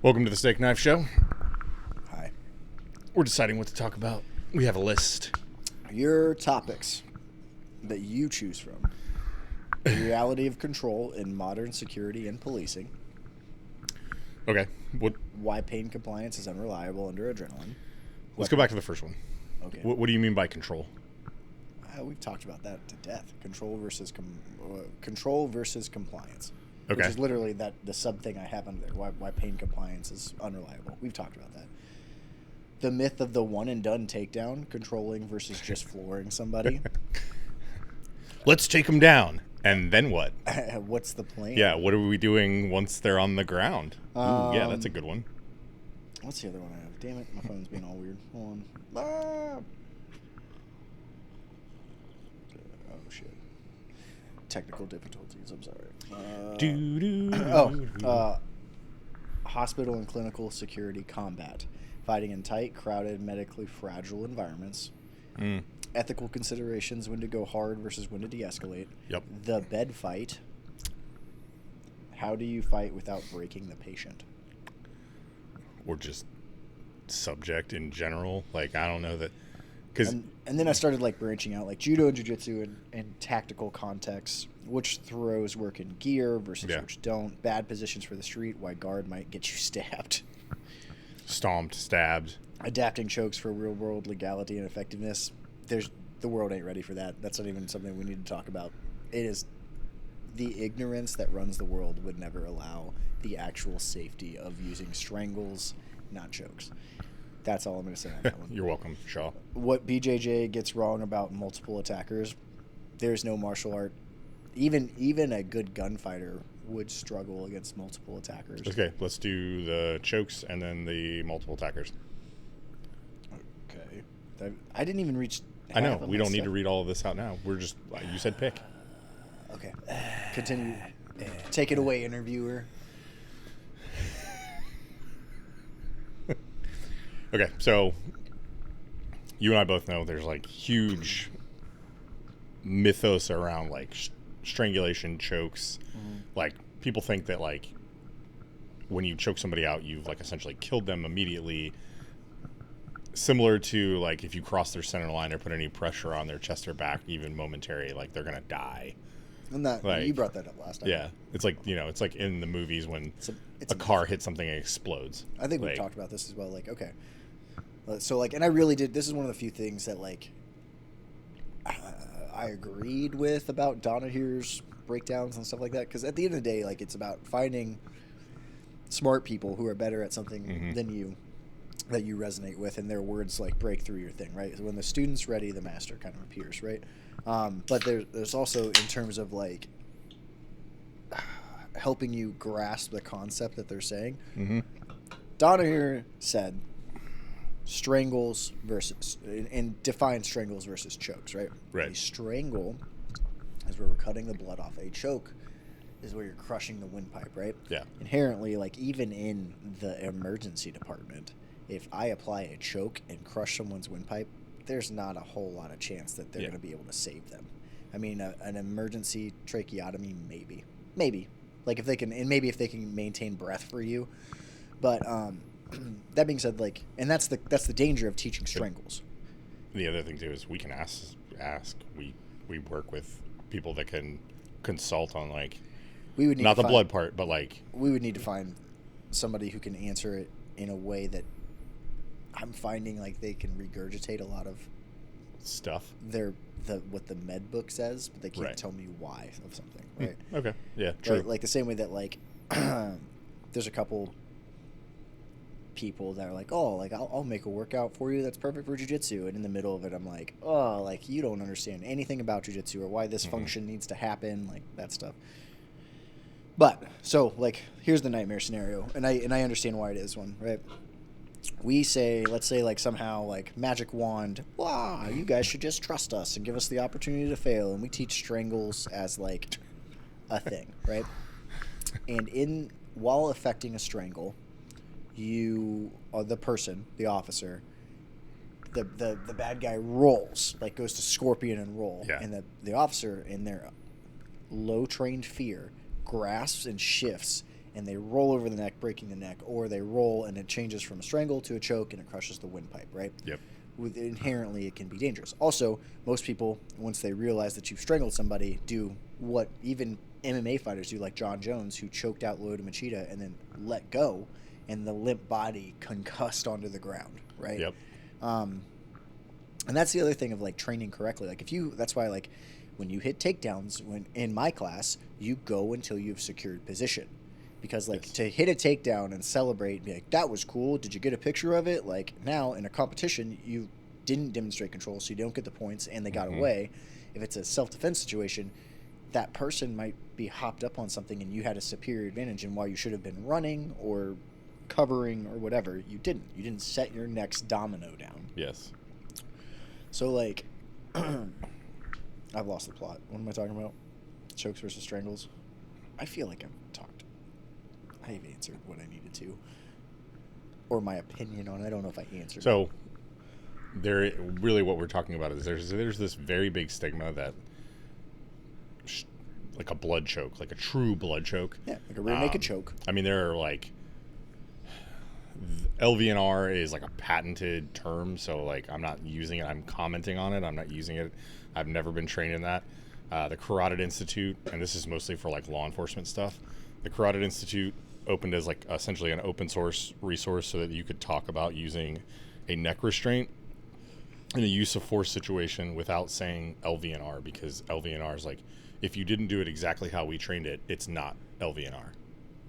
Welcome to the Steak Knife Show. Hi. We're deciding what to talk about. We have a list. Your topics that you choose from. The reality of control in modern security and policing. Okay. Why pain compliance is unreliable under adrenaline. Let's go back to the first one. Okay. What do you mean by control? We've talked about that to death. Control versus compliance. Okay. Which is literally the sub thing I have under there. Why pain compliance is unreliable. We've talked about that. The myth of the one and done takedown, controlling versus just flooring somebody. Let's take them down. And then what? What's the plan? Yeah, what are we doing once they're on the ground? Ooh, yeah, that's a good one. What's the other one I have? Damn it, my phone's being all weird. Hold on. Oh, shit. Technical difficulties, I'm sorry. Hospital and clinical security combat. Fighting in tight, crowded, medically fragile environments. Ethical considerations, when to go hard versus when to de-escalate. Yep. The bed fight. How do you fight without breaking the patient? Or just subject in general. Like, I don't know that. Cause, and then I started like branching out, like judo and jiu-jitsu in tactical contexts. Which throws work in gear versus which don't. Bad positions for the street. Why guard might get you stabbed. Stomped, stabbed. Adapting chokes for real-world legality and effectiveness. The world ain't ready for that. That's not even something we need to talk about. It is the ignorance that runs the world would never allow the actual safety of using strangles, not chokes. That's all I'm going to say on that one. You're welcome, Shaw. What BJJ gets wrong about multiple attackers, there's no martial art. Even a good gunfighter would struggle against multiple attackers. Okay, let's do the chokes and then the multiple attackers. Okay. I didn't even reach... I know. We don't need to read all of this out now. We're just... You said pick. Okay. Continue. Take it away, interviewer. Okay, so you and I both know there's like huge mythos around like strangulation, chokes. Like people think that like when you choke somebody out, you've like essentially killed them immediately. Similar to like if you cross their center line or put any pressure on their chest or back, even momentary, like they're gonna die. And that like, you brought that up last time. Yeah, it's like it's like in the movies when it's a car hits something and explodes. I think we've talked about this as well. Like, okay, so like, and I really did. This is one of the few things that like I agreed with about Donahue's breakdowns and stuff like that. Because at the end of the day, like it's about finding smart people who are better at something than you, that you resonate with, and their words like break through your thing, right? So when the student's ready, the master kind of appears, right? But there's also in terms of like helping you grasp the concept that they're saying. Donahue said strangles versus, and define strangles versus chokes, right? Right. A strangle is where we're cutting the blood off. A choke is where you're crushing the windpipe, right? Yeah. Inherently, like even in the emergency department, if I apply a choke and crush someone's windpipe, there's not a whole lot of chance that they're going to be able to save them. I mean, an emergency tracheotomy, maybe, like if they can, and maybe if they can maintain breath for you. But that being said, like, and that's the danger of teaching strangles. The other thing too is we can ask. We work with people that can consult on like we would need not the blood part, but like we would need to find somebody who can answer it in a way that I'm finding like they can regurgitate a lot of stuff. What the med book says, but they can't tell me why of something, right? Okay. Yeah, true. Right? Like the same way that like there's a couple people that are like, oh, like I'll make a workout for you that's perfect for jiu-jitsu, and in the middle of it I'm like, oh, like you don't understand anything about jiu-jitsu or why this function needs to happen, like that stuff. But so like here's the nightmare scenario, and I understand why it is one, right? We say, let's say like somehow like magic wand, wow, you guys should just trust us and give us the opportunity to fail, and we teach strangles as like a thing, right? And while effecting a strangle, you are the person, the officer, the bad guy rolls, like goes to scorpion and roll, and the officer in their low trained fear grasps and shifts and they roll over the neck, breaking the neck, or they roll and it changes from a strangle to a choke and it crushes the windpipe, right? Yep. Inherently, it can be dangerous. Also, most people, once they realize that you've strangled somebody, do what even MMA fighters do, like John Jones, who choked out Lyoto Machida and then let go, and the limp body concussed onto the ground, right? Yep. And that's the other thing of like training correctly. Like that's why like when you hit takedowns, when in my class, you go until you've secured position. Because like to hit a takedown and celebrate and be like, that was cool, did you get a picture of it? Like now in a competition, you didn't demonstrate control, so you don't get the points and they got away. If it's a self-defense situation, that person might be hopped up on something and you had a superior advantage, and while you should have been running or covering or whatever, you didn't set your next domino down. Yes. So like I've lost the plot. What am I talking about? Chokes versus strangles. I feel like I've answered what I needed to, or my opinion on it. I don't know if I answered. So there, really, what we're talking about is there's this very big stigma that like a blood choke, like a true blood choke. Yeah, like a rear naked choke. I mean, there are like LVNR is like a patented term, so like I'm not using it. I'm commenting on it. I'm not using it. I've never been trained in that. The Carotid Institute, and this is mostly for like law enforcement stuff. The Carotid Institute opened as like essentially an open source resource so that you could talk about using a neck restraint in a use of force situation without saying LVNR, because LVNR is like, if you didn't do it exactly how we trained it, it's not LVNR.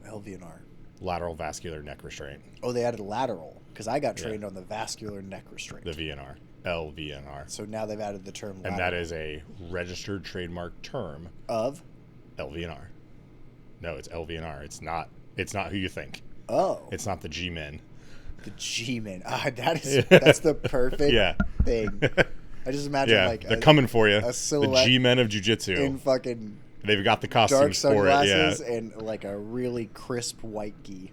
LVNR. Lateral vascular neck restraint. Oh, they added lateral, because I got trained on the vascular neck restraint. The VNR. LVNR. So now they've added the term lateral. And that is a registered trademark term of LVNR. No, it's LVNR. It's not who you think. Oh. It's not the G-men. The G-men. That's the perfect thing. I just imagine like they're coming for you. A silhouette, the G-men of jiu-jitsu. in fucking they've got the dark costumes for it. sunglasses Yeah. and like a really crisp white gi.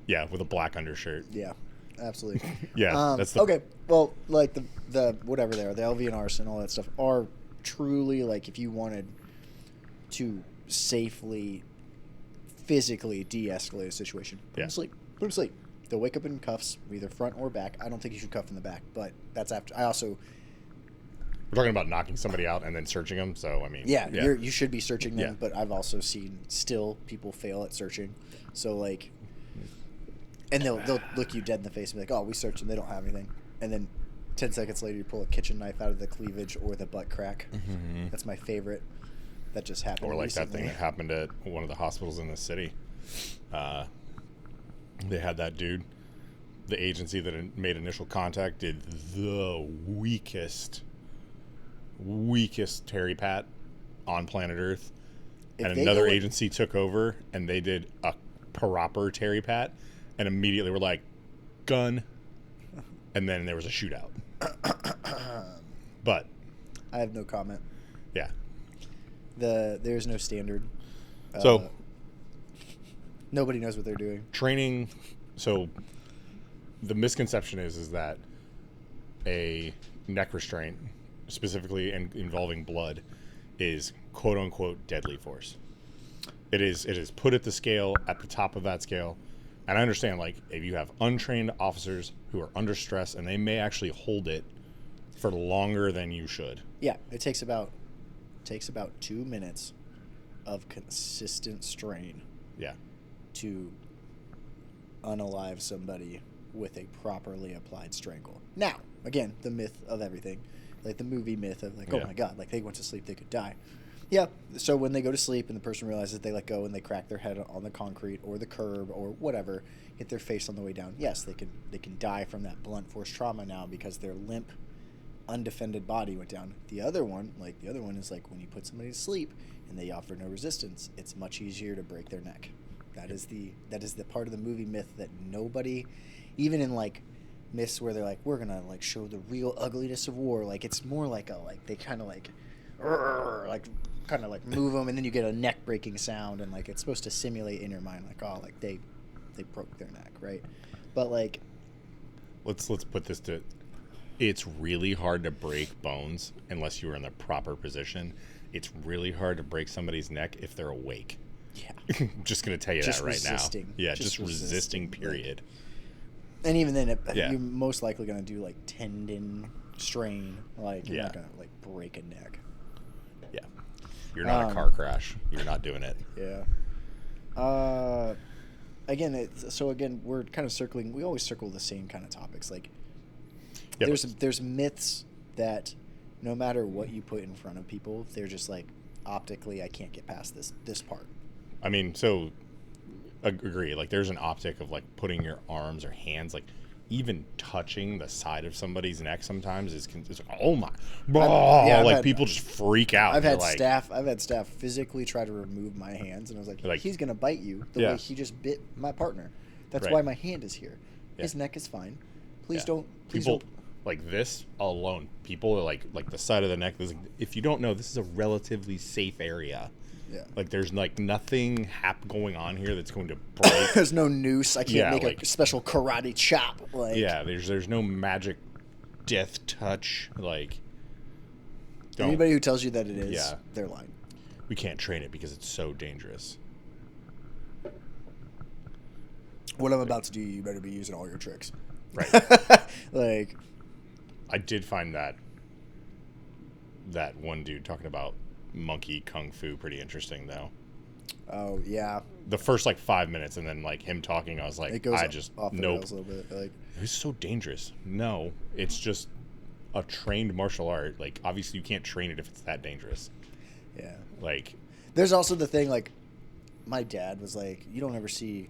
Yeah, with a black undershirt. Yeah, absolutely. Yeah, that's the okay. Well, like the whatever they are, the LVNRs and all that stuff are truly like, if you wanted to safely, physically de-escalate a situation, put them to sleep. Put them to sleep. They'll wake up in cuffs, either front or back. I don't think you should cuff in the back, but that's after. I also. We're talking about knocking somebody out and then searching them. So I mean, you should be searching them, Yeah. but I've also seen still people fail at searching. So like, and they'll look you dead in the face and be like, "Oh, we searched and they don't have anything," and then 10 seconds later you pull a kitchen knife out of the cleavage or the butt crack. Mm-hmm. That's my favorite. That just happened. Or like recently. that thing that happened at one of the hospitals in the city. They had that dude. The agency that made initial contact did the weakest Terry Pat on planet Earth. If And they another go- agency took over and they did a proper Terry Pat and immediately were like, gun. And then there was a shootout. But I have no comment. yeah. There's no standard. So Nobody knows what they're doing. training, so the misconception is that a neck restraint, specifically involving blood, is quote unquote deadly force. It is put at the scale, at the top of that scale. And I understand, like, if you have untrained officers who are under stress and they may actually hold it for longer than you should. Yeah, it takes about 2 minutes of consistent strain Yeah. to unalive somebody with a properly applied strangle. Now, again, the myth of everything, like the movie myth of like, oh Yeah. my god, like they went to sleep, they could die. Yeah, so when they go to sleep and the person realizes they let go and they crack their head on the concrete or the curb or whatever, hit their face on the way down, yes, they can die from that blunt force trauma now because their limp, undefended body went down. The other one is like when you put somebody to sleep and they offer no resistance, it's much easier to break their neck. That is the part of the movie myth that nobody, even in like myths where they're like, we're gonna like show the real ugliness of war, like it's more like they kind of like move them and then you get a neck breaking sound and like it's supposed to simulate in your mind like, oh, like they broke their neck, right? But like, Let's put this to, it's really hard to break bones unless you are in the proper position. It's really hard to break somebody's neck if they're awake. Yeah. I'm just gonna tell you Just that right resisting. now. Yeah, Just just resisting. resisting, Period. And even then, Yeah. you're most likely going to do like tendon strain. Like you're Yeah. not going to like break a neck. Yeah. You're not a car crash. You're not doing it. Yeah. Again, we're kind of circling. We always circle the same kind of topics. Like Yeah, there's myths that no matter what you put in front of people, they're just like optically, I can't get past this part. I mean, so agree. Like, there's an optic of like putting your arms or hands, like even touching the side of somebody's neck. Sometimes is like, oh my, people just freak out. I've had staff physically try to remove my hands, and I was like he's gonna bite you the way he just bit my partner. That's why my hand is here. His neck is fine. Please don't. Like this alone, people are like the side of the neck. If you don't know, this is a relatively safe area. Yeah. Like there's like nothing going on here that's going to break. There's no noose. I can't make a special karate chop. Like there's no magic death touch. Like anybody who tells you that it is, they're lying. We can't train it because it's so dangerous. What I'm about to do, you better be using all your tricks. Right. Like I did find that one dude talking about monkey kung fu pretty interesting though. Oh yeah. The first like 5 minutes, and then like him talking, I was like, it goes I just off the rails a little bit. Like it's so dangerous. No, it's just a trained martial art. Like obviously you can't train it if it's that dangerous. Yeah. Like there's also the thing like my dad was like, you don't ever see,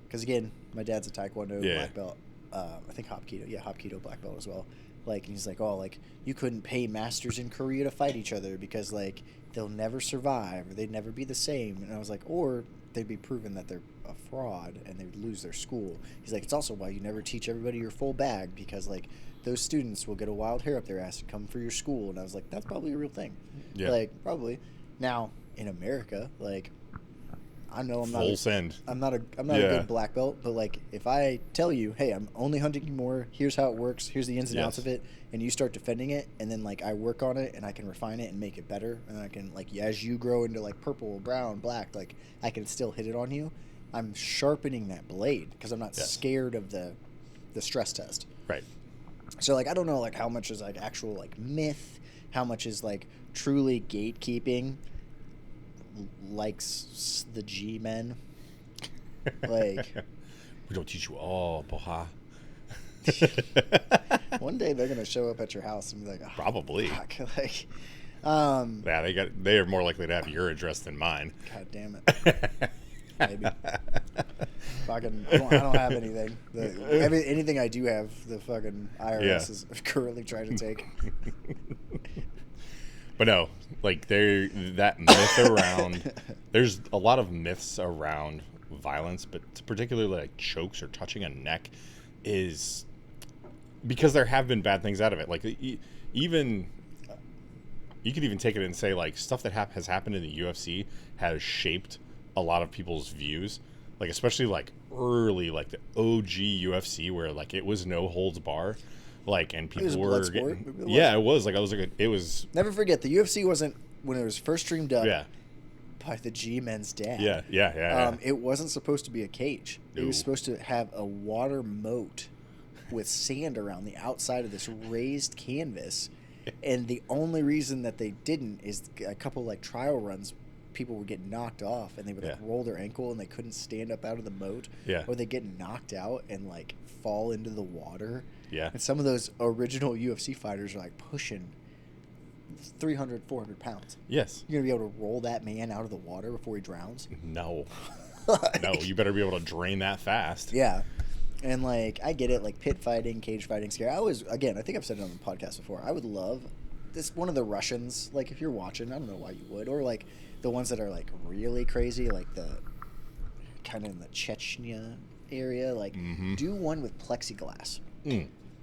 because again, my dad's a Taekwondo black belt. I think Hapkido black belt as well. Like, and he's like, oh, like, you couldn't pay masters in Korea to fight each other because, like, they'll never survive or they'd never be the same. And I was like, or they'd be proven that they're a fraud and they would lose their school. He's like, it's also why you never teach everybody your full bag because, like, those students will get a wild hair up their ass and come for your school. And I was like, that's probably a real thing. Yeah. Like, probably. Now, in America, like, I know I'm not a good black belt, but like if I tell you, hey, I'm only hunting you more, here's how it works, here's the ins and outs of it, and you start defending it, and then like I work on it and I can refine it and make it better, and I can like as you grow into like purple, brown, black, like I can still hit it on you. I'm sharpening that blade because I'm not scared of the stress test. Right. So like I don't know like how much is like actual like myth, how much is like truly gatekeeping. Likes the G-men. Like we don't teach you all, boha. One day they're gonna show up at your house and be like, oh, probably. Fuck. Like, they are more likely to have your address than mine. God damn it. Maybe. Fucking, I don't have anything. Anything I do have, the fucking IRS is currently trying to take. But no, like that myth around. There's a lot of myths around violence, but particularly like chokes or touching a neck, is because there have been bad things out of it. Like even you could even take it and say like stuff that has happened in the UFC has shaped a lot of people's views. Like especially like early, like the OG UFC where like it was no holds bar. Like and people were getting, it was like it was. Never forget the UFC wasn't when it was first streamed up. Yeah. By the G-men's dad. Yeah. It wasn't supposed to be a cage. No. It was supposed to have a water moat with sand around the outside of this raised canvas, and the only reason that they didn't is a couple like trial runs. People would get knocked off and they would like roll their ankle and they couldn't stand up out of the moat. Yeah. Or they get knocked out and like fall into the water. Yeah. And some of those original UFC fighters are like pushing 300, 400 pounds. Yes. You're going to be able to roll that man out of the water before he drowns? No. No, you better be able to drain that fast. Yeah. And like, I get it, like pit fighting, cage fighting, scary. I think I've said it on the podcast before. I would love this, one of the Russians, like if you're watching, I don't know why you would, or like the ones that are like really crazy, like the kind of in the Chechnya area, like do one with plexiglass.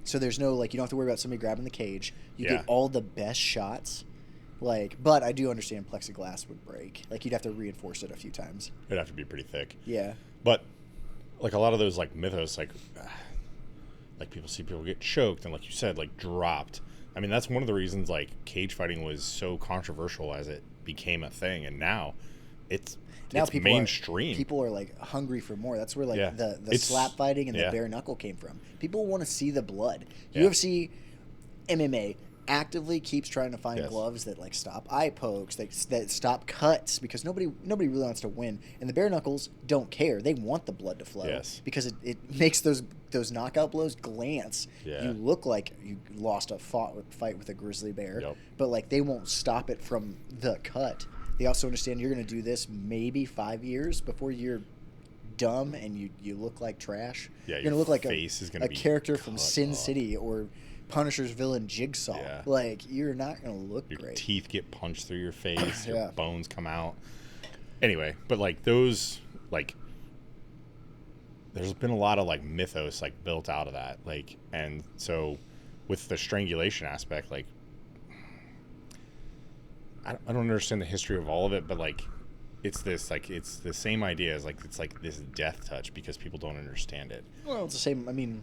So there's no like you don't have to worry about somebody grabbing the cage. You get all the best shots. Like, but I do understand plexiglass would break. Like you'd have to reinforce it a few times. It'd have to be pretty thick. Yeah. But like a lot of those like mythos, like people see people get choked and like you said, like dropped. I mean, that's one of the reasons like cage fighting was so controversial as it became a thing, and now it's now it's mainstream. People are like hungry for more. That's where like Yeah. the slap fighting and the bare knuckle came from. People want to see the blood. UFC, MMA actively keeps trying to find gloves that like stop eye pokes, that stop cuts, because nobody really wants to win. And the bare knuckles don't care. They want the blood to flow because it makes those knockout blows glance. Yeah. You look like you lost a fight with a grizzly bear, but like they won't stop it from the cut. They also understand you're going to do this maybe 5 years before you're dumb and you look like trash. Yeah, you're going to look like a character from Sin City or Punisher's villain Jigsaw. Yeah. Like, you're not going to look your great. Teeth get punched through your face. Your bones come out. Anyway, but like those, like, there's been a lot of like mythos like built out of that. Like, and so with the strangulation aspect, like, I don't understand the history of all of it, but like, it's this, like, it's the same idea as like, it's like this death touch because people don't understand it. Well, it's the same. I mean,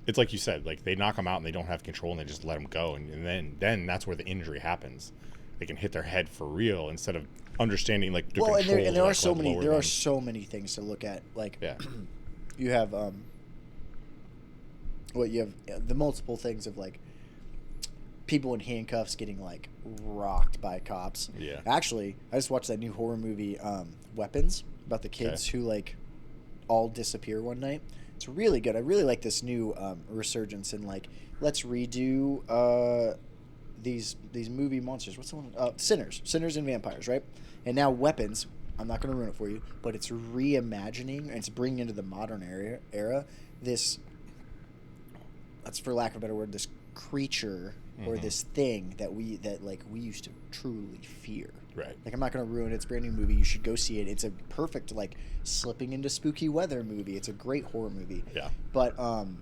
it's like you said, like they knock them out and they don't have control and they just let them go, and then that's where the injury happens. They can hit their head for real instead of understanding like the controls. And there are so many are so many things to look at. Like you have you have the multiple things of like people in handcuffs getting like rocked by cops. Yeah. Actually, I just watched that new horror movie, Weapons, about the kids who like all disappear one night. It's really good. I really like this new resurgence in like, let's redo these movie monsters. What's the one? Sinners and Vampires, right? And now Weapons. I'm not going to ruin it for you, but it's reimagining and it's bringing into the modern era this. That's for lack of a better word. This creature or this thing that we used to truly fear. Right. Like, I'm not going to ruin it. It's a brand new movie. You should go see it. It's a perfect, like, slipping into spooky weather movie. It's a great horror movie. Yeah. But, damn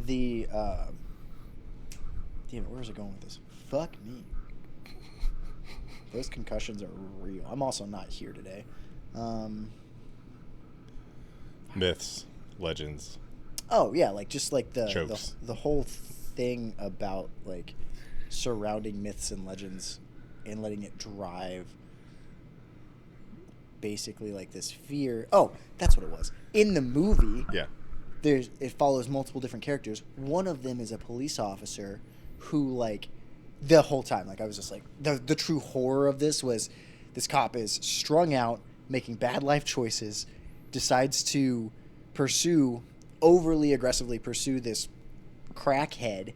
it, where is it going with this? Fuck me. Those concussions are real. I'm also not here today. Myths, legends. Oh, yeah, like, just, like, the whole thing about, like, surrounding myths and legends and letting it drive basically like this fear. Oh, that's what it was. In the movie, it follows multiple different characters. One of them is a police officer who, like, the whole time, like, I was just like, the true horror of this was this cop is strung out, making bad life choices, decides to overly aggressively pursue this crackhead,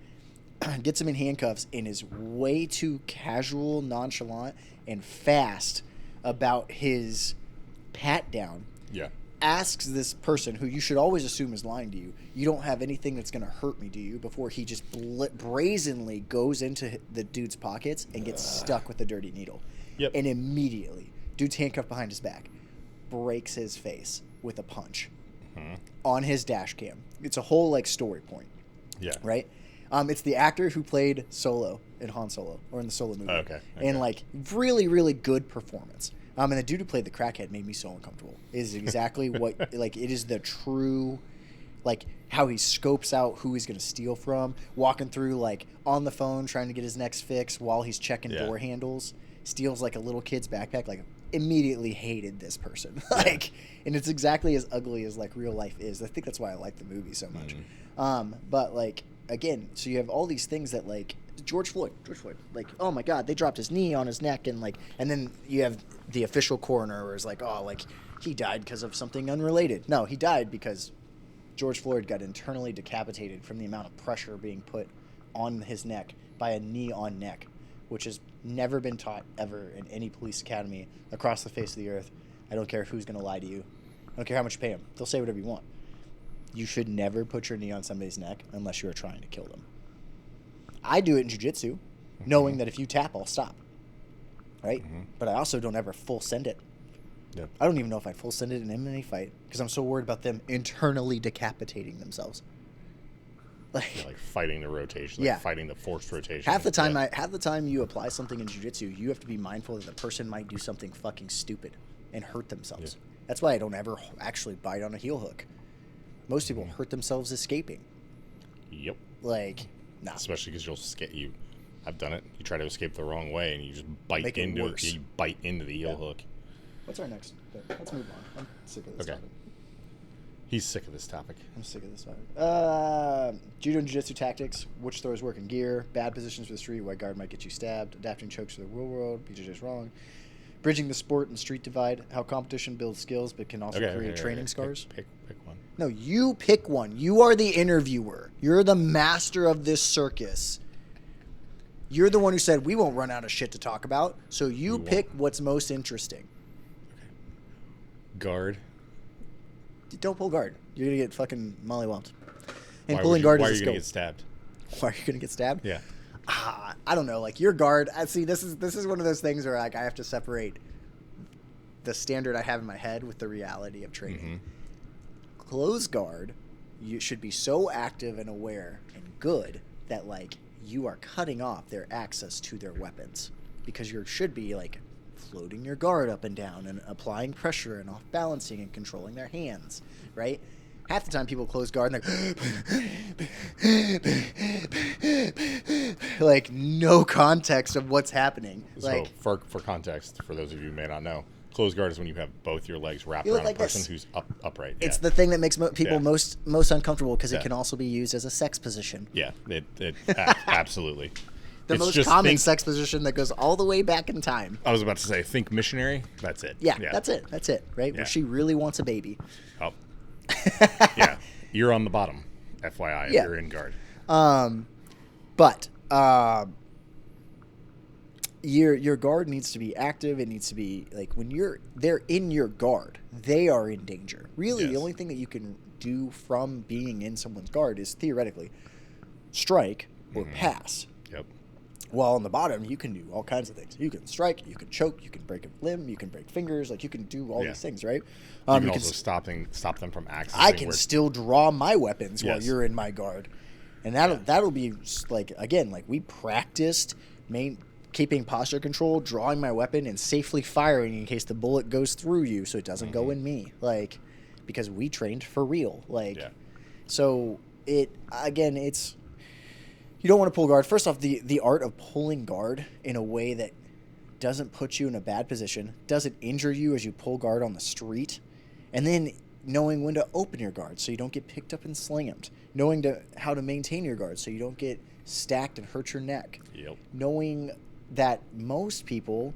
gets him in handcuffs, and is way too casual, nonchalant, and fast about his pat down. Yeah. Asks this person, who you should always assume is lying to you, you don't have anything that's going to hurt me, do you? Before he just brazenly goes into the dude's pockets and gets stuck with the dirty needle. Yep. And immediately, dude's handcuffed behind his back, breaks his face with a punch on his dash cam. It's a whole, like, story point. Yeah. Right? It's the actor who played Solo in Han Solo, or in the Solo movie. Okay. And, like, really, really good performance. And the dude who played the crackhead made me so uncomfortable. It is exactly what, like, it is the true, like, how he scopes out who he's going to steal from, walking through, like, on the phone, trying to get his next fix while he's checking door handles, steals, like, a little kid's backpack, like, immediately hated this person. Like, and it's exactly as ugly as, like, real life is. I think that's why I like the movie so much. But, like, again, so you have all these things that, like, George Floyd, like, oh my God, they dropped his knee on his neck, and, like, and then you have the official coroner where it's like, oh, like, he died because of something unrelated. No, he died because George Floyd got internally decapitated from the amount of pressure being put on his neck by a knee on neck, which has never been taught ever in any police academy across the face of the earth. I don't care who's going to lie to you. I don't care how much you pay them. They'll say whatever you want. You should never put your knee on somebody's neck unless you are trying to kill them. I do it in jiu-jitsu, knowing that if you tap, I'll stop. Right? But I also don't ever full send it. Yep. I don't even know if I'd full send it in an MMA fight because I'm so worried about them internally decapitating themselves. Like fighting the rotation, like fighting the forced rotation. Half the time you apply something in jiu-jitsu, you have to be mindful that the person might do something fucking stupid and hurt themselves. Yeah. That's why I don't ever actually bite on a heel hook. Most people hurt themselves escaping. Yep. Like, nah. Especially because I've done it. You try to escape the wrong way, and you just bite Make it into worse. You bite into the eel hook. What's our next thing? Let's move on. I'm sick of this topic. He's sick of this topic. I'm sick of this topic. Judo and jiu-jitsu tactics. Which throws work in gear. Bad positions for the street. White guard might get you stabbed. Adapting chokes for the real world. BJJ is wrong. Bridging the sport and street divide. How competition builds skills but can also create training scars. Pick one. No, you pick one. You are the interviewer. You're the master of this circus. You're the one who said we won't run out of shit to talk about. So you pick what's most interesting. Guard. Don't pull guard. You're gonna get fucking mollywomped. And Why pulling guard why is are a you skill. gonna get stabbed? Why are you gonna get stabbed? Yeah. I don't know. Like your guard. See, this is one of those things where like I have to separate the standard I have in my head with the reality of training. Close guard, you should be so active and aware and good that like you are cutting off their access to their weapons, because you should be like floating your guard up and down and applying pressure and off balancing and controlling their hands, right? Half the time people close guard and they're like no context of what's happening. So Like for context, for those of you who may not know, closed guard is when you have both your legs wrapped You look around like a person this. who's upright. it's the thing that makes people most uncomfortable, because it Yeah. can also be used as a sex position. Yeah, absolutely. The It's most just common sex position that goes all the way back in time. I was about to say, think missionary. That's it. Yeah, that's it, right? Yeah. Where she really wants a baby. Oh. Yeah, you're on the bottom. FYI, if Yeah. you're in guard. But your guard needs to be active. It needs to be like when they're in your guard, they are in danger. Really, the Yes. only thing that you can do from being in someone's guard is theoretically strike or pass. Yep. While on the bottom, you can do all kinds of things. You can strike, you can choke, you can break a limb, you can break fingers. Like you can do all these things, right? You can also stop them from accessing. I can still draw my weapons while Yes. you're in my guard, and that'll be like again, like we practiced keeping posture control, drawing my weapon, and safely firing in case the bullet goes through you, so it doesn't go in me. Like because we trained for real. Like so it's. You don't want to pull guard. First off, the art of pulling guard in a way that doesn't put you in a bad position, doesn't injure you as you pull guard on the street, and then knowing when to open your guard so you don't get picked up and slammed, knowing how to maintain your guard so you don't get stacked and hurt your neck, knowing that most people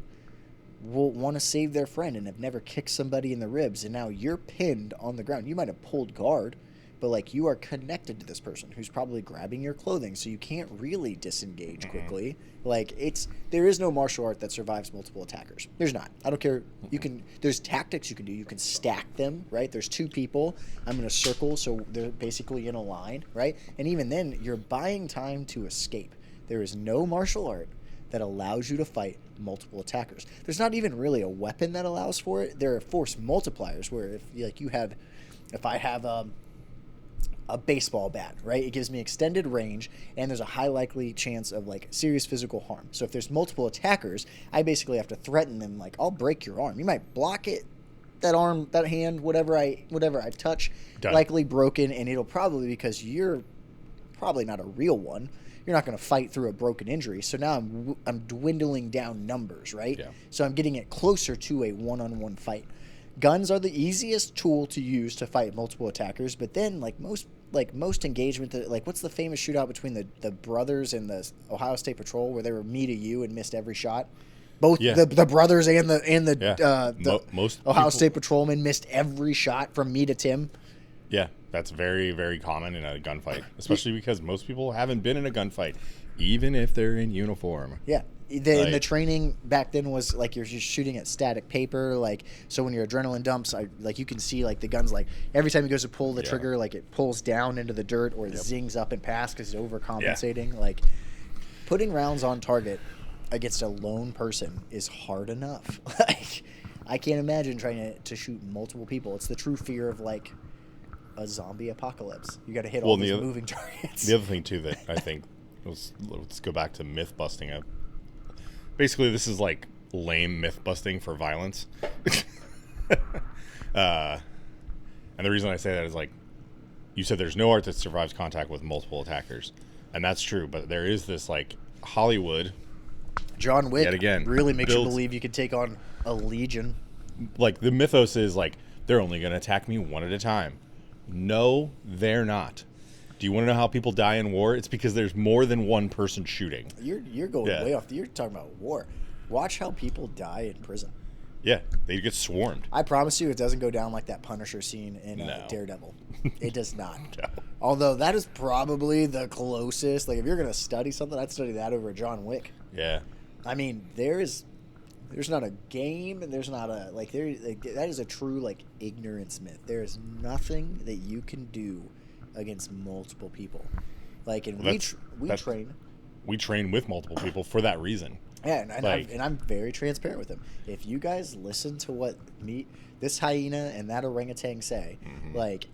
will want to save their friend and have never kicked somebody in the ribs, and now you're pinned on the ground. You might have pulled guard, but like you are connected to this person who's probably grabbing your clothing, so you can't really disengage quickly. Like there is no martial art that survives multiple attackers. There's not. I don't care. There's tactics you can do. You can stack them, right? There's two people. I'm in a circle, so they're basically in a line, right? And even then, you're buying time to escape. There is no martial art that allows you to fight multiple attackers. There's not even really a weapon that allows for it. There are force multipliers where if I have a baseball bat, right? It gives me extended range, and there's a high likely chance of like serious physical harm. So if there's multiple attackers, I basically have to threaten them like, I'll break your arm. You might block it, that arm, that hand, whatever I touch, Done. likely broken, and it'll probably, because you're probably not a real one, you're not going to fight through a broken injury. So now I'm dwindling down numbers, right? Yeah. So I'm getting it closer to a one-on-one fight. Guns are the easiest tool to use to fight multiple attackers, but then most engagement, what's the famous shootout between the brothers and the Ohio State Patrol where they were me to you and missed every shot? Both the brothers and the most Ohio State Patrolmen missed every shot from me to Tim. Yeah, that's very, very common in a gunfight, especially because most people haven't been in a gunfight, even if they're in uniform. Yeah. The training back then was like you're just shooting at static paper, like so when your adrenaline dumps, you can see like the guns, like every time he goes to pull the trigger, like it pulls down into the dirt or it zings up and past because it's overcompensating. Like putting rounds on target against a lone person is hard enough. Like I can't imagine trying to shoot multiple people. It's the true fear of like a zombie apocalypse. You got to hit all these moving targets. The other thing too that I think let's go back to myth busting. Basically, this is like lame myth busting for violence. And the reason I say that is like you said there's no art that survives contact with multiple attackers, and that's true. But there is this like Hollywood, John Wick yet again, really makes you builds- believe you could take on a legion. like the mythos is like they're only going to attack me one at a time. No, they're not. Do you want to know how people die in war? It's because there's more than one person shooting. You're going way off. You're talking about war. Watch how people die in prison. Yeah, they get swarmed. I promise you, it doesn't go down like that Punisher scene in No. Daredevil. It does not. No. Although that is probably the closest. Like, if you're going to study something, I'd study that over John Wick. Yeah. I mean, there's not a game, and there's not a that is a true like ignorance myth. There is nothing that you can do against multiple people. Like, and we train. We train with multiple people for that reason. Yeah, and I'm very transparent with them. If you guys listen to what this hyena and that orangutan say, like,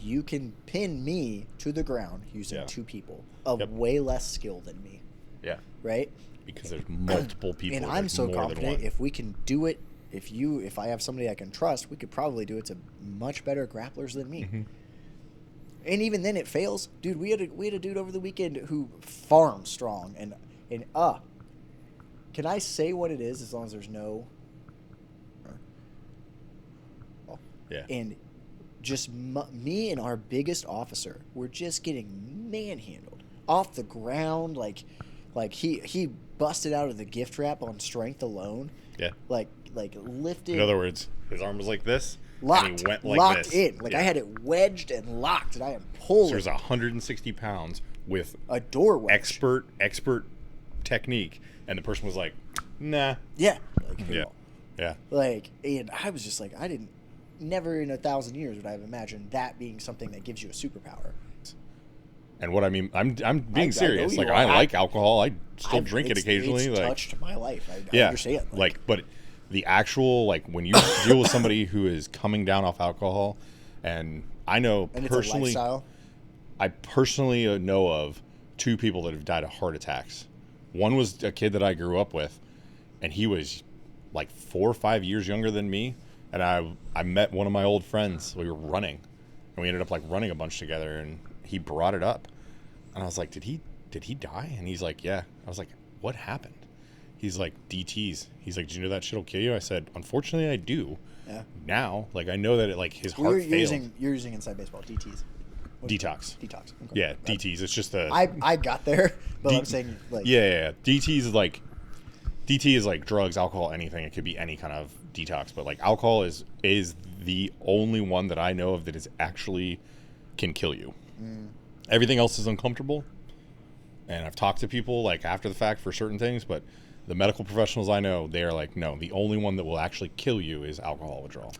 you can pin me to the ground using two people of way less skill than me. Yeah. Right? Because there's multiple people. And I'm so confident if we can do it, if I have somebody I can trust, we could probably do it to much better grapplers than me. Mm-hmm. And even then it fails. Dude, we had a dude over the weekend who farmed strong and can I say what it is as long as there's no And just me and our biggest officer were just getting manhandled off the ground, like he busted out of the gift wrap on strength alone. Yeah. Like lifted. In other words, his arm was like this. Locked. And he went like locked this. in. Like I had it wedged and locked, and I am pulling. So there's 160 pounds with a door wedge. Expert technique, and the person was like, "Nah." Yeah. Yeah. Like, and I was just like, never in 1,000 years would I have imagined that being something that gives you a superpower. And what I mean, I'm being serious. Like, I like alcohol. I still drink it occasionally. It's like, touched my life. I understand. But the actual, like, when you deal with somebody who is coming down off alcohol, and I know and personally, it's a lifestyle. I personally know of 2 people that have died of heart attacks. One was a kid that I grew up with, and he was like 4 or 5 years younger than me. And I met one of my old friends. We were running, and we ended up like running a bunch together. And he brought it up, and I was like, "Did he die?" And he's like, "Yeah." I was like, "What happened?" He's like, "DTs." He's like, "Do you know that shit'll kill you?" I said, "Unfortunately, I do." Yeah. Now, like, I know that it like his heart failed. You're using inside baseball DTs. Detox. Okay. Yeah, DTs. It's just a. I got there, but I'm saying like. Yeah. DT is like drugs, alcohol, anything. It could be any kind of detox, but like alcohol is the only one that I know of that is actually can kill you. Everything else is uncomfortable, and I've talked to people like after the fact for certain things, but the medical professionals I know, they are like, no, the only one that will actually kill you is alcohol withdrawal.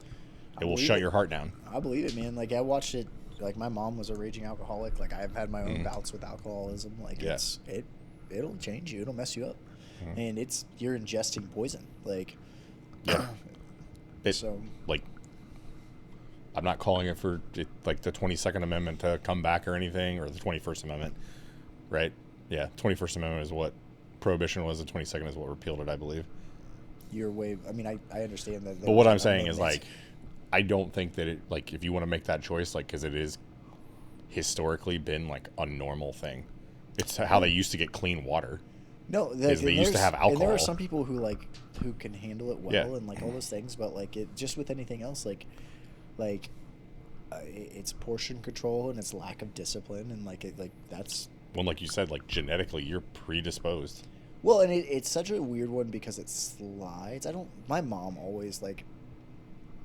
It will shut your heart down. I believe it, man. Like, I watched it. Like, my mom was a raging alcoholic. Like, I've had my own bouts with alcoholism. Like, it'll change you. It'll mess you up. And you're ingesting poison. Like, so like, I'm not calling it for like the 22nd Amendment to come back or anything, or the 21st Amendment, right? Yeah, 21st Amendment is what prohibition was. The 22nd is what repealed it, I believe. Your way. I mean, I understand that. But what I'm saying is, like, I don't think that it, like, if you want to make that choice, like, because it is historically been like a normal thing. It's how they used to get clean water. No, they used to have alcohol. And there are some people who can handle it well and like all those things, but like it just with anything else, it's portion control and it's lack of discipline and that's. Well, like you said, like genetically, you're predisposed. Well, and it's such a weird one because it slides. My mom always like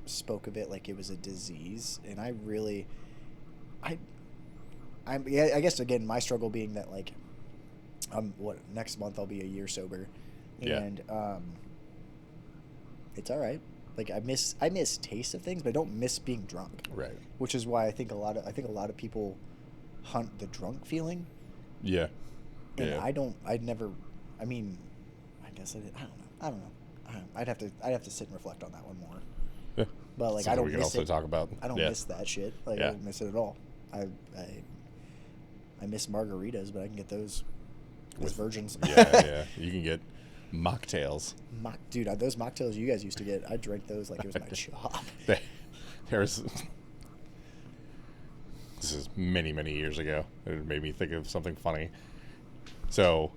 spoke of it like it was a disease, and I guess again my struggle being that like next month I'll be a year sober, and it's all right. Like I miss taste of things, but I don't miss being drunk. Right. Which is why I think a lot of people hunt the drunk feeling. Yeah. And I never. I mean, I guess I don't know. I'd have to sit and reflect on that one more. Yeah. But like Something I don't we can miss also it. talk about. I don't miss that shit. Like I don't miss it at all. I miss margaritas, but I can get those with virgins. Yeah. You can get mocktails. Dude, those mocktails you guys used to get, I drank those like it was my job. This is many, many years ago. It made me think of something funny. So,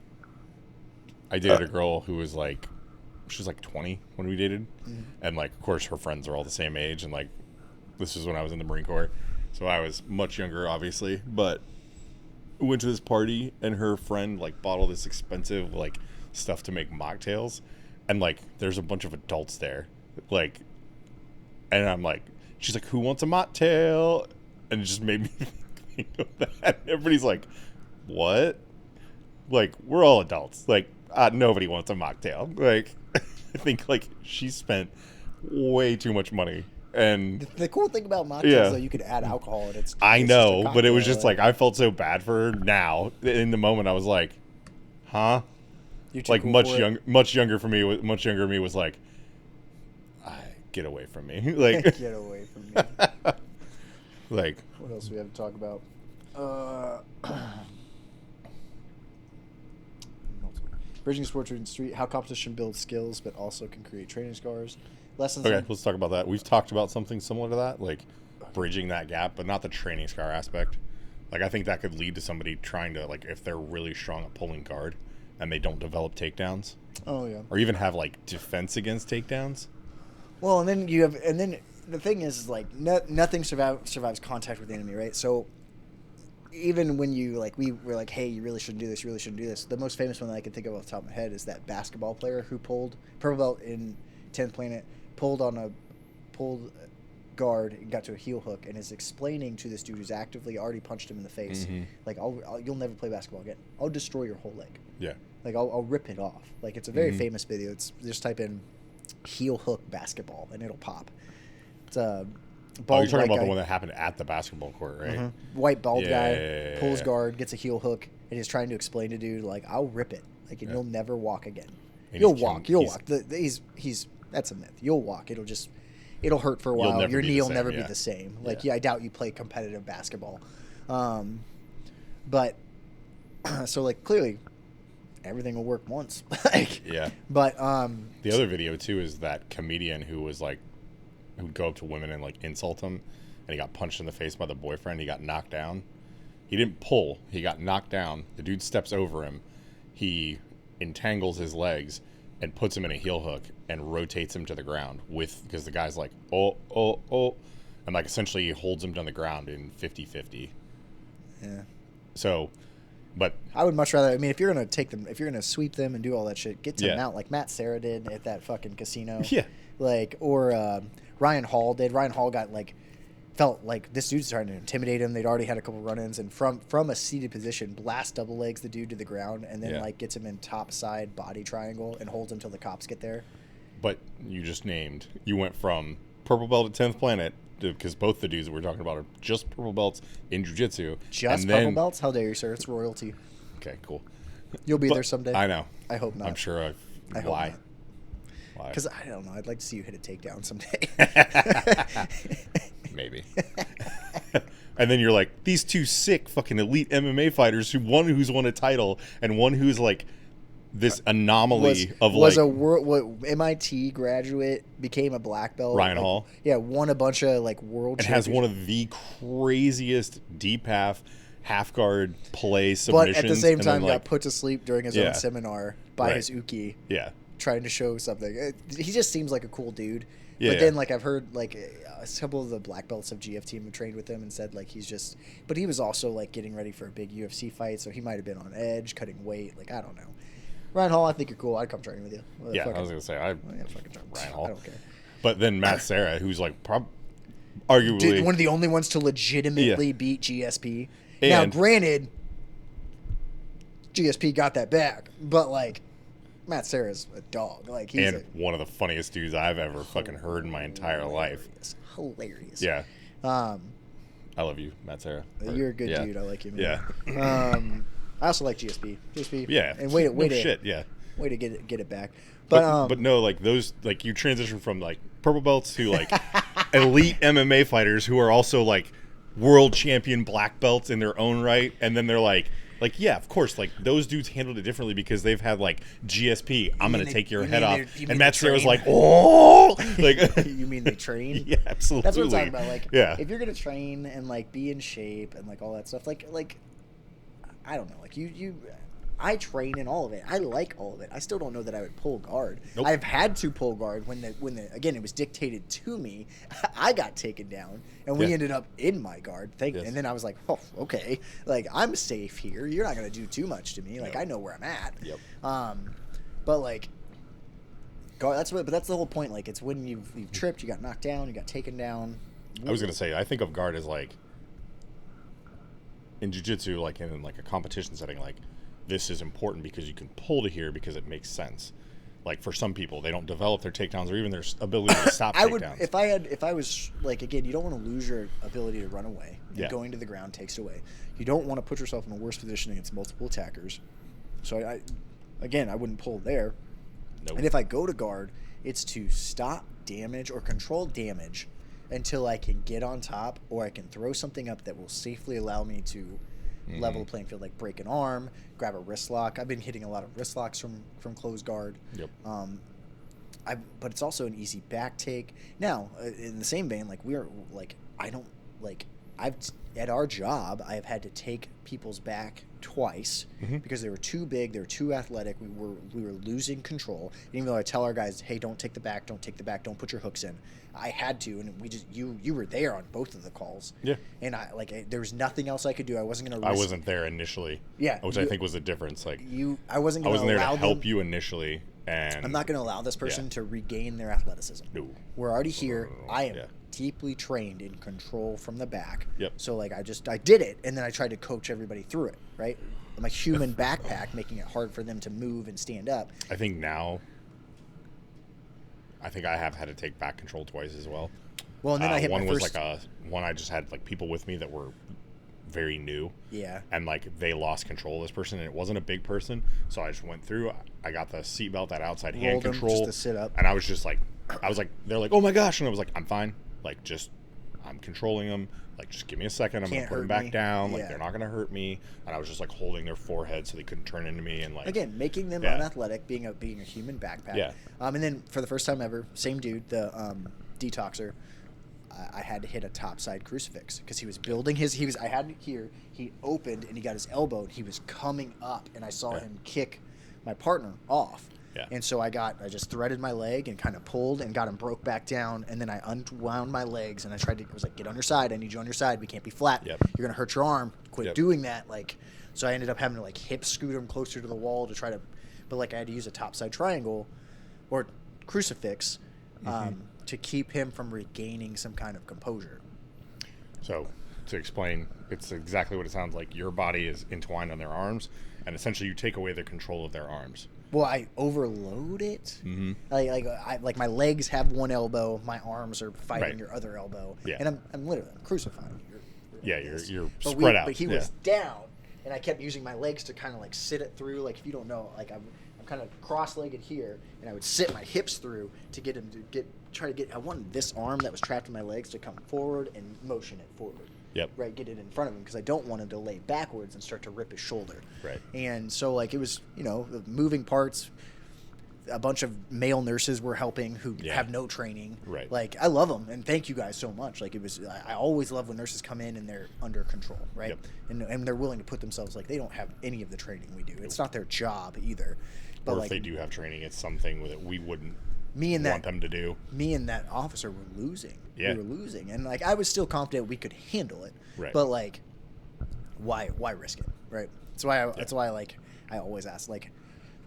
I dated a girl who was like, she was like 20 when we dated, and like of course her friends are all the same age, and like this was when I was in the Marine Corps, so I was much younger, obviously, but we went to this party and her friend like bought all this expensive like stuff to make mocktails, and like there's a bunch of adults there, like, and I'm like, she's like, who wants a mocktail? And it just made me think of that. Everybody's like, what? Like, we're all adults. Like, nobody wants a mocktail. Like, I think like she spent way too much money. And the cool thing about mocktails, though, you could add alcohol, and it's I just know, a but it was cocktail, just like I felt so bad for her. Now, in the moment, I was like, huh? you're too Like cool much for it. much younger for me. Much younger me was like, get away from me. Like, Get away from me. like, What else do we have to talk about? Bridging sports and street, how competition builds skills, but also can create training scars. Lessons. okay, let's talk about that. We've talked about something similar to that, like bridging that gap, but not the training scar aspect. Like, I think that could lead to somebody trying to, like, if they're really strong at pulling guard and they don't develop takedowns, Oh yeah. or even have like defense against takedowns. Well, and then you have, and then the thing is like nothing survives contact with the enemy, right? So even when you like, we were like, hey, you really shouldn't do this. You really shouldn't do this. The most famous one that I can think of off the top of my head is that basketball player who pulled purple belt in 10th Planet, pulled guard and got to a heel hook, and is explaining to this dude who's actively already punched him in the face, like, you'll never play basketball again. I'll destroy your whole leg. Yeah. Like, I'll rip it off. Like, it's a very famous video. It's just type in heel hook basketball and it'll pop. It's a bald You're talking white about guy, the one that happened at the basketball court, right? white bald guy, Yeah. pulls guard, gets a heel hook, and is trying to explain to dude, like, I'll rip it. Like, and you'll never walk again. And You'll he's walk. killing- You'll walk. He's that's a myth. You'll walk. It'll hurt for a You'll while. never Your be the knee will same, never yeah. be the same. Like, Yeah. I doubt you play competitive basketball. But so like clearly everything will work once. Like, Yeah. but The other video too is that comedian who was like, who'd go up to women and like insult them, and he got punched in the face by the boyfriend. He got knocked down. He didn't pull. He got knocked down. The dude steps over him. He entangles his legs and puts him in a heel hook and rotates him to the ground because the guy's like, oh, and like essentially he holds him down the ground in 50-50. yeah. So, but I would much rather. I mean, if you're gonna sweep them and do all that shit, get to Yeah. mount like Matt Serra did at that fucking casino. Yeah. Like, or Ryan Hall did. Ryan Hall got felt like this dude's trying to intimidate him. They'd already had a couple run-ins, and from a seated position, blast double legs the dude to the ground, and then Yeah. like gets him in top side body triangle and holds him till the cops get there. But you went from purple belt at 10th Planet, because both the dudes that we're talking about are just purple belts in jiu-jitsu. Just and purple then, belts? How dare you, sir? It's royalty. Okay, cool. You'll be But there someday. I know. I hope not. I'm sure I hope why? not. Why? Because I don't know. I'd like to see you hit a takedown someday. Maybe. And then you're like, these two sick fucking elite MMA fighters, one who's won a title and one who's like this anomaly was a MIT graduate, became a black belt. Ryan Hall. Yeah, won a bunch of like world. And has one of the craziest deep half guard play submissions. But at the same and then, time, like, got put to sleep during his Yeah. own seminar by Right. his uki, Yeah. trying to show something. He just seems like a cool dude. Yeah, but then, yeah. like, I've heard like a couple of the black belts of GF team have trained with him and said like he's just. But he was also like getting ready for a big UFC fight, so he might have been on edge, cutting weight. Like, I don't know. Ryan Hall, I think you're cool. I'd come train with you. Yeah, I was gonna say fucking Ryan Hall. I don't care. But then Matt Serra, who's like arguably Dude, one of the only ones to legitimately Yeah. beat GSP. Now, And- granted, GSP got that back, but like Matt Serra's a dog. Like, he's and one of the funniest dudes I've ever fucking heard in my entire life. Hilarious. Yeah. I love you, Matt Serra. You're a good Yeah. dude. I like you, Yeah. man. I also like GSP. GSP. Yeah. And way no to shit. Yeah. way to get it back. But no, like those, like you transition from like purple belts to like elite MMA fighters who are also like world champion black belts in their own right, and then they're like yeah, of course, like those dudes handled it differently because they've had like GSP. I'm gonna take your head off, and Matt Serra's like, oh, like you mean they train? Yeah, absolutely. That's what I'm talking about. Like, yeah, if you're gonna train and like be in shape and like all that stuff, like I don't know, like you I train in all of it. I like all of it. I still don't know that I would pull guard. Nope. I've had to pull guard when the again it was dictated to me. I got taken down, and we ended up in my guard. And then I was like, oh, okay, like I'm safe here. You're not gonna do too much to me. Like I know where I'm at. Yep. But like guard. That's the whole point. Like it's when you've tripped, you got knocked down, you got taken down. I was gonna say, I think of guard as like in jiu-jitsu, like in like a competition setting, like this is important because you can pull to here because it makes sense. Like for some people, they don't develop their takedowns or even their ability to stop takedowns. If I was like, again, you don't want to lose your ability to run away. And going to the ground takes away. You don't want to put yourself in a worse position against multiple attackers. So I wouldn't pull there. Nope. And if I go to guard, it's to stop damage or control damage until I can get on top, or I can throw something up that will safely allow me to level the playing field, like break an arm, grab a wrist lock. I've been hitting a lot of wrist locks from closed guard. Yep. But it's also an easy back take. Now, in the same vein, at our job, I have had to take people's back twice because they were too big, they were too athletic. We were losing control. And even though I tell our guys, hey, don't take the back, don't put your hooks in. I had to, and we just you were there on both of the calls. Yeah. And there was nothing else I could do. I wasn't going to. I wasn't there initially. Yeah. Which I think was the difference. Like I wasn't there to help you initially, and I'm not going to allow this person to regain their athleticism. No. We're already here. I am deeply trained in control from the back. Yep. So like I did it, and then I tried to coach everybody through it. Right. I'm a human backpack, making it hard for them to move and stand up. I think I have had to take back control twice as well. Well, and then I hit one my was first... like one I just had like people with me that were very new. Yeah. And like they lost control of this person, and it wasn't a big person, so I just went through. I got the seatbelt, that outside hand control, just to sit up, and I was like, they're like, oh my gosh, and I was like, I'm fine, like I'm controlling them. Like, just give me a second. I'm going to put them back down. Like, they're not going to hurt me. And I was just, like, holding their forehead so they couldn't turn into me. And, like... Again, making them unathletic, being a human backpack. Yeah. And then, for the first time ever, same dude, the detoxer, I had to hit a topside crucifix. Because he was building I had it here. He opened, and he got his elbow, and he was coming up. And I saw him kick my partner off. Yeah. And so I just threaded my leg and kind of pulled and got him broke back down, and then I unwound my legs and I was like, get on your side. I need you on your side. We can't be flat. Yep. You're gonna hurt your arm. Quit doing that. Like, so I ended up having to like hip scoot him closer to the wall to try to, but like I had to use a topside triangle, or crucifix, to keep him from regaining some kind of composure. So, to explain, it's exactly what it sounds like. Your body is entwined on their arms, and essentially you take away their control of their arms. Well, I overload it. Mm-hmm. Like my legs have one elbow, my arms are fighting your other elbow, and I'm literally crucifying you. You're spread out. But he was down, and I kept using my legs to kind of like sit it through. Like if you don't know, like I'm kind of cross-legged here, and I would sit my hips through to get him to try to get. I wanted this arm that was trapped in my legs to come forward and motion it forward. Yep. Right, get it in front of him because I don't want him to lay backwards and start to rip his shoulder. Right. And so, like, it was, moving parts. A bunch of male nurses were helping who have no training. Right. Like, I love them, and thank you guys so much. Like, I always love when nurses come in and they're under control, right? Yep. And they're willing to put themselves, like, they don't have any of the training we do. It's not their job either. But or if they do have training, it's something that we wouldn't want them to do. Me and that officer were losing. Yeah. We were losing. And, like, I was still confident we could handle it. Right. But, like, why risk it, right? That's why, like, I always ask, like,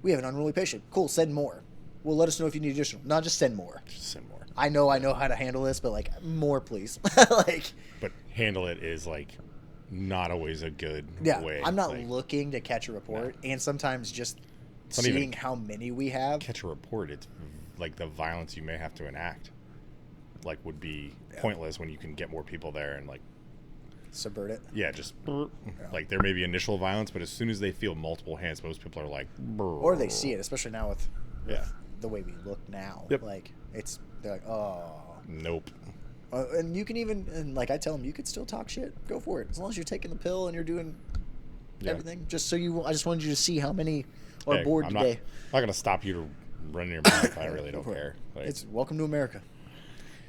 we have an unruly patient. Cool, send more. Well, let us know if you need additional. Not just send more. Just send more. I know how to handle this, but, like, more, please. Like. But handle it is, like, not always a good way. I'm not looking to catch a report. No. And sometimes just seeing how many we have. Catch a report. It's like the violence you may have to enact, like, would be pointless when you can get more people there and, like, subvert it. Yeah, just like there may be initial violence, but as soon as they feel multiple hands, most people are like, or they see it, especially now with the way we look now. Yep. Like they're like, oh, nope. And you can even like I tell them, you could still talk shit. Go for it, as long as you're taking the pill and you're doing everything. Just I just wanted you to see how many are bored today. I'm not gonna stop you to run your mouth. I really don't care. Like, it's welcome to America.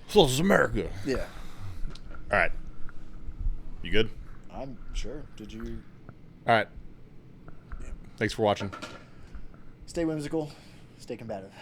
So this is America. Yeah. All right. You good? I'm sure. Did you? All right. Thanks for watching. Stay whimsical. Stay combative.